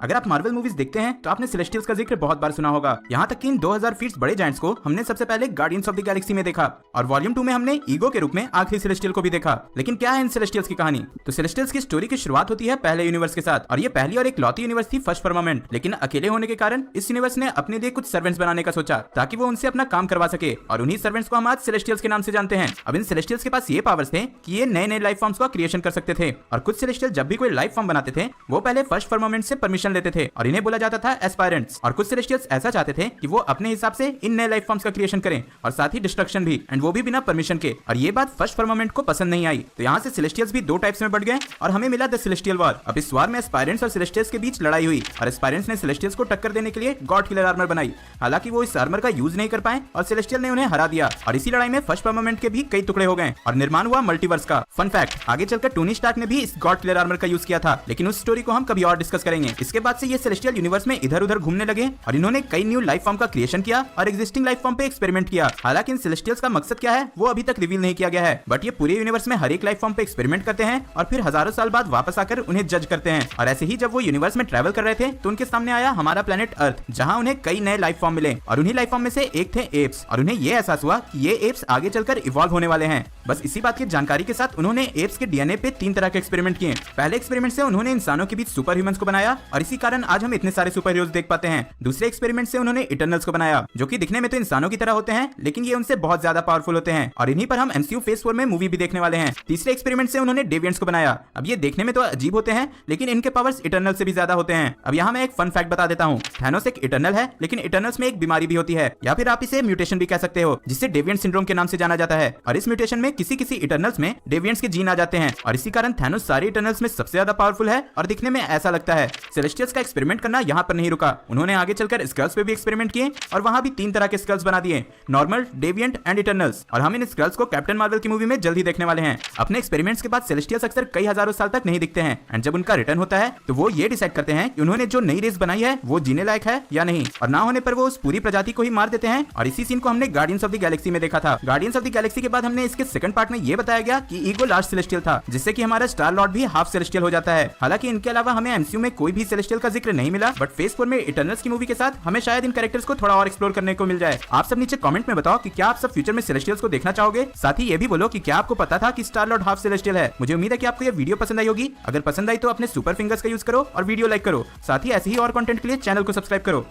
अगर आप Marvel movies देखते हैं तो आपने सेलेस्टियल्स का जिक्र बहुत बार सुना होगा। यहाँ तक कि इन 2000 फीट बड़े जायंट्स को हमने सबसे पहले गार्डियंस ऑफ द गैलेक्सी में देखा और वॉल्यूम 2 में हमने ईगो के रूप में आखिरी सेलेस्टियल को भी देखा। लेकिन क्या है इन सेलेस्टियल्स की कहानी? तो सेलेस्टियल्स की स्टोरी की शुरुआत होती है पहले यूनिवर्स के साथ और ये पहली और एक लौती यूनिवर्स थी फर्स्ट फर्मामेंट। लेकिन अकेले होने के कारण इस यूनिवर्स ने अपने लिए कुछ सर्वेंट्स बनाने का सोचा ताकि वो उनसे अपना काम करवा सके और उन्हीं सर्वेंट्स को हम आज सेलेस्टियल्स के नाम से जानते हैं। अब इन सेलेस्टियल्स के पास ये पावर्स थे कि ये नए नए लाइफ फॉर्म्स का क्रिएशन कर सकते थे और कुछ सेलेस्टियल जब भी कोई लाइफ फॉर्म बनाते थे वो पहले फर्स्ट फर्मामेंट से परमिशन लेते थे और इन्हें बोला जाता था एस्पायरेंट्स। और कुछ सेलेस्टियल्स ऐसा चाहते थे कि वो अपने हिसाब से इन नए लाइफ फॉर्म्स का क्रिएशन करें और साथ ही डिस्ट्रक्शन भी, एंड वो भी बिना परमिशन के। और ये बात फर्स्ट फर्मामेंट को पसंद नहीं आई तो यहाँ से सेलेस्टियल्स भी दो टाइप्स में बढ़ गए और हमें मिला द सेलेस्टियल वॉर। अब इस वॉर में एस्पायरेंट्स और सेलेस्टियल्स के बीच लड़ाई हुई और एस्पायरेंट्स ने सेलेस्टियल्स को टक्कर देने के लिए गॉड किलर आर्मर बनाई। हालांकि वो इस आर्मर का यूज नहीं कर पाए और सेलेस्टियल ने उन्हें हरा दिया और इसी लड़ाई में फर्स्ट फर्मामेंट के भी कई टुकड़े हो गए और निर्माण हुआ मल्टीवर्स का। फन फैक्ट, आगे चलकर टोनी स्टार्क ने भी इस गॉड किलर आर्मर का यूज किया था, लेकिन उस स्टोरी को हम कभी और डिस्कस करेंगे। इसके बाद से ये सेलेस्टियल यूनिवर्स में इधर उधर घूमने लगे और इन्होंने कई न्यू लाइफ फॉर्म का क्रिएशन किया और एग्जिस्टिंग लाइफ फॉर्म पे एक्सपेरिमेंट किया। हालांकि इन सेलेस्टियल्स का मकसद क्या है वो अभी तक रिवील नहीं किया गया है, बट ये पूरे यूनिवर्स में हर एक लाइफ फॉर्म पे एक्सपेरिमेंट करते हैं और फिर हजारों साल बाद वापस आकर उन्हें जज करते हैं। और ऐसे ही जब वो यूनिवर्स में ट्रैवल कर रहे थे तो उनके सामने आया हमारा प्लेनेट अर्थ, जहां उन्हें कई नए लाइफ फॉर्म मिले और उन्हीं लाइफ फॉर्म में से एक थे एप्स और उन्हें ये एहसास हुआ कि ये एप्स आगे चलकर इवॉल्व होने वाले हैं। बस इसी बात की जानकारी के साथ उन्होंने एप्स के डीएनए पे 3 तरह के एक्सपेरिमेंट किए। पहले एक्सपेरिमेंट से उन्होंने इंसानों के बीच सुपर ह्यूमंस को बनाया और इसी कारण आज हम इतने सारे सुपर हीरोज देख पाते हैं। दूसरे एक्सपेरिमेंट से उन्होंने इटर्नल्स को बनाया जो कि दिखने में तो इंसानों की तरह होते हैं लेकिन ये उनसे बहुत ज्यादा पावरफुल होते हैं और इन्हीं पर हम एमसीयू फेज 4 में मूवी भी देखने वाले हैं। तीसरे एक्सपेरिमेंट से उन्होंने डेविएंट्स को बनाया। अब ये देखने में तो अजीब होते हैं लेकिन इनके पावर्स इटर्नल से भी ज्यादा होते हैं। अब यहाँ मैं एक फन फैक्ट बता देता हूँ, थैनोस एक इटर्नल है लेकिन इटर्नल्स में एक बीमारी भी होती है या फिर आप इसे म्यूटेशन भी कह सकते हो जिसे डेविएंट सिंड्रोम के नाम से जाना जाता है। और इस म्यूटेशन में किसी किसी इटर्नल्स में डेविएंट्स के जीन आ जाते हैं और इसी कारण थैनोस सारे इटर्नल्स में सबसे ज्यादा पावरफुल है और दिखने में ऐसा लगता है। सेलेस्टियल्स का एक्सपेरिमेंट करना यहाँ पर नहीं रुका, उन्होंने आगे चलकर स्कल्स पे भी एक्सपेरिमेंट किए और वहां भी 3 तरह के स्कल्स बना दिए, नॉर्मल, डेविएंट एंड इटर्नल्स। और हम इन स्कल्स को कैप्टन मार्वल की मूवी में जल्दी देखने वाले हैं। अपने एक्सपेरिमेंट्स के बाद सेलेस्टियल्स अक्सर कई हजारों साल तक नहीं दिखते हैं एंड जब उनका रिटर्न होता है तो वो ये डिसाइड करते हैं कि उन्होंने जो नई रेस बनाई है वो जीने लायक है या नहीं, और ना होने पर वो उस पूरी प्रजाति को ही मार देते हैं। और इसी सीन को हमने गार्डियंस ऑफ द गैलेक्सी में देखा था। गार्डियंस ऑफ द गैलेक्सी के बाद हमने इसके सेकंड पार्ट में ये बताया गया कि ईगो लास्ट सेलेस्टियल था जिससे कि हमारा स्टार लॉर्ड भी हाफ सेलेस्टियल हो जाता है। हालांकि इनके अलावा हमें एमसीयू में कोई भी सेलेस्टियल का जिक्र नहीं मिला, बट फेज 4 में इटर्नल्स की मूवी के साथ हमें शायद इन कैरेक्टर्स को थोड़ा और एक्सप्लोर करने को मिल जाए। आप सब नीचे कमेंट में बताओ कि क्या आप सब फ्यूचर में सेलेस्टियल्स को देखना चाहोगे। साथ ही ये भी बोलो कि क्या आपको पता था कि स्टार लॉर्ड हाफ सेलेस्टियल है। मुझे उम्मीद है कि आपको ये वीडियो पसंद आई होगी। अगर पसंद आई तो अपने सुपर फिंगर्स का यूज करो और वीडियो लाइक करो। साथ ही ऐसे ही और कंटेंट के लिए चैनल को सब्सक्राइब करो।